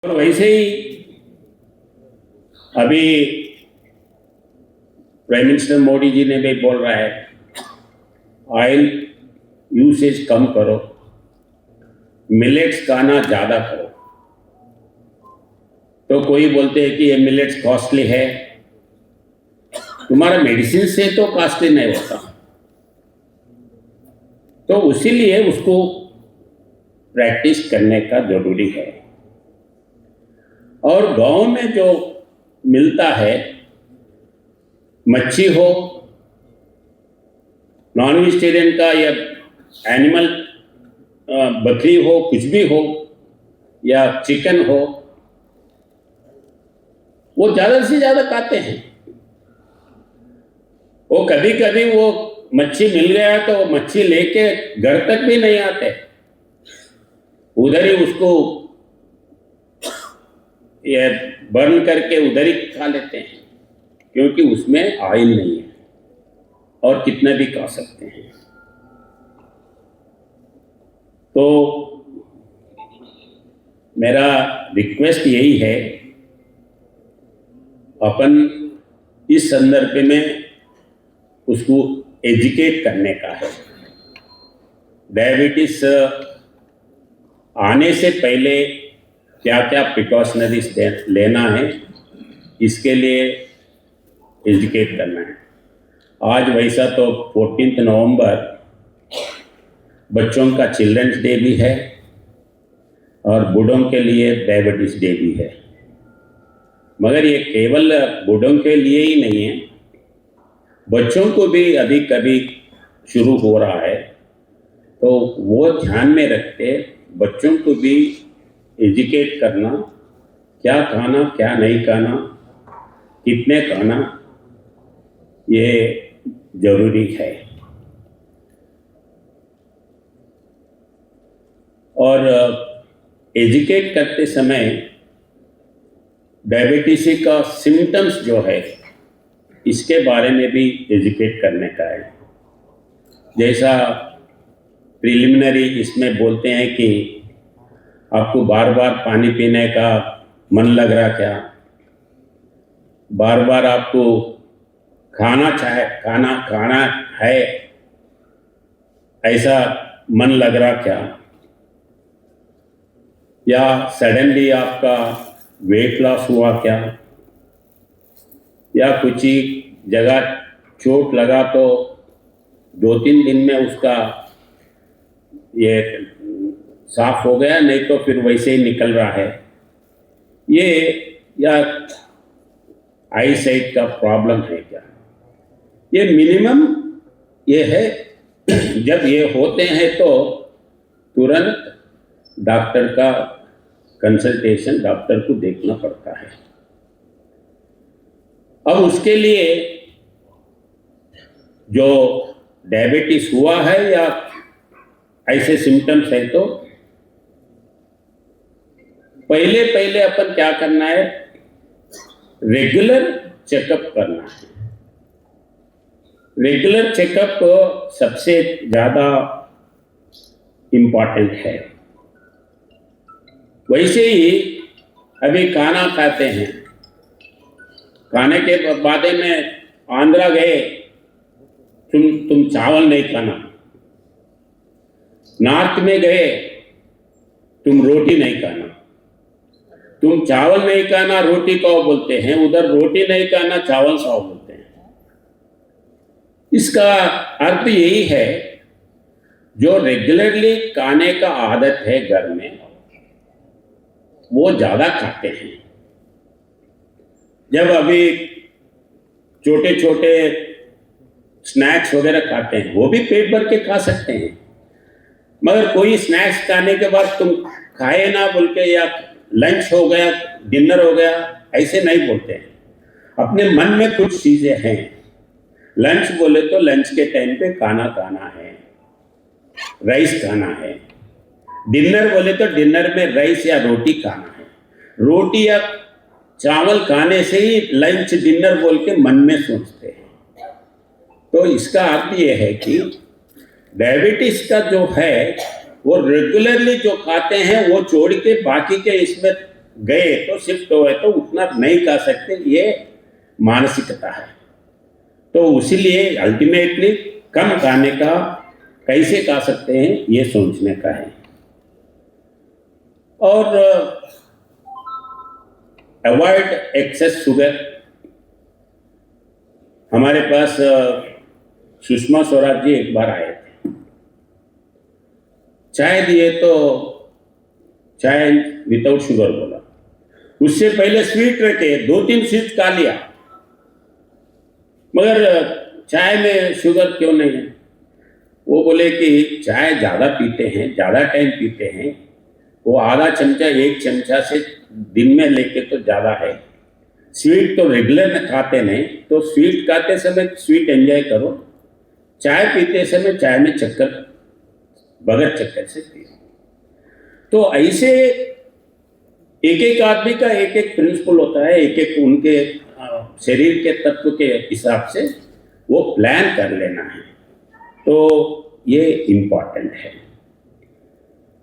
वैसे ही अभी prime minister Modi ji ने भी बोल रहा है ऑयल यूसेज कम करो, मिलेट्स खाना ज़्यादा करो। तो कोई बोलते हैं कि ये मिलेट्स कॉस्टली है। तुम्हारा मेडिसिन से तो कॉस्टली नहीं होता, तो उसीलिए उसको प्रैक्टिस करने का जरूरी है। और गांव में जो मिलता है, मच्छी हो, नॉन वेजिटेरियन का या एनिमल बकरी हो, कुछ भी हो, या चिकन हो, वो ज़्यादा से ज़्यादा खाते हैं। वो कभी कभी वो मच्छी मिल गया तो वो मच्छी लेके घर तक भी नहीं आते, उधर ही उसको ये बर्न करके उधर ही खा लेते हैं, क्योंकि उसमें ऑयल नहीं है और कितना भी खा सकते हैं। तो मेरा रिक्वेस्ट यही है, अपन इस संदर्भ में उसको एजुकेट करने का है। डायबिटीज आने से पहले क्या क्या प्रिकॉशनरीज लेना है, इसके लिए एजुकेट करना है। आज वैसा तो 14 नवंबर बच्चों का चिल्ड्रंस डे भी है और बूढ़ों के लिए डायबिटीज डे भी है। मगर ये केवल बूढ़ों के लिए ही नहीं है, बच्चों को भी अभी कभी शुरू हो रहा है। तो वो ध्यान में रखते बच्चों को भी एजुकेट करना, क्या खाना क्या नहीं खाना, कितने खाना, ये जरूरी है। और एजुकेट करते समय डायबिटीज का सिम्टम्स जो है, इसके बारे में भी एजुकेट करने का है। जैसा प्रिलिमिनरी इसमें बोलते हैं कि आपको बार बार पानी पीने का मन लग रहा क्या, बार बार आपको खाना है ऐसा मन लग रहा क्या, या सडनली आपका वेट लॉस हुआ क्या, या कुछ ही जगह चोट लगा तो 2-3 दिन में उसका ये साफ हो गया, नहीं तो फिर वैसे ही निकल रहा है। ये या आई साइट का प्रॉब्लम है क्या, ये मिनिमम ये है। जब ये होते हैं तो तुरंत डॉक्टर का कंसल्टेशन, डॉक्टर को देखना पड़ता है। अब उसके लिए जो डायबिटीज हुआ है या ऐसे सिम्टम्स है, तो पहले अपन क्या करना है, रेगुलर चेकअप करना है। रेगुलर चेकअप सबसे ज़्यादा इम्पॉर्टेंट है। वैसे ही अभी खाना खाते हैं, खाने के बाद में आंध्रा गए, तुम चावल नहीं खाना, नॉर्थ में गए तुम रोटी नहीं खाना, तुम चावल नहीं खाना रोटी खाओ बोलते हैं, उधर रोटी नहीं खाना चावल खाओ बोलते हैं। इसका अर्थ यही है, जो रेगुलरली खाने का आदत है घर में, वो ज्यादा खाते हैं। जब अभी छोटे छोटे स्नैक्स वगैरह खाते हैं, वो भी पेट भर के खा सकते हैं, मगर कोई स्नैक्स खाने के बाद तुम खाए ना बोल के, या लंच हो गया डिनर हो गया ऐसे नहीं बोलते हैं। अपने मन में कुछ चीजें हैं। लंच बोले तो लंच के टाइम पे खाना खाना है, राइस खाना है। डिनर बोले तो डिनर में राइस या रोटी खाना है। रोटी या चावल खाने से ही लंच डिनर बोल के मन में सोचते हैं। तो इसका अर्थ ये है कि डायबिटीज का जो है, वो रेगुलरली जो खाते हैं वो छोड़ के बाकी के इसमें गए तो शिफ्ट हुए तो उतना नहीं खा सकते, ये मानसिकता है। तो इसीलिए अल्टीमेटली कम खाने का कैसे खा सकते हैं ये सोचने का है। और अवॉइड एक्सेस शुगर। हमारे पास सुषमा स्वराज जी एक बार आए थे, चाय दिए तो चाय विदाउट शुगर बोला, उससे पहले स्वीट रखे 2-3 स्वीट खा लिया, मगर चाय में शुगर क्यों नहीं है? वो बोले कि चाय ज़्यादा पीते हैं, ज़्यादा टाइम पीते हैं, वो आधा चमचा 1 चमचा से दिन में लेके तो ज़्यादा है। स्वीट तो रेगुलर में खाते नहीं, तो स्वीट खाते समय स्वीट एंजॉय करो, चाय पीते समय चाय में चक्कर बगैर चक्कर से पियो। तो ऐसे एक एक आदमी का एक एक प्रिंसिपल होता है, एक एक उनके शरीर के तत्व के हिसाब से वो प्लान कर लेना है, तो ये इम्पॉर्टेंट है।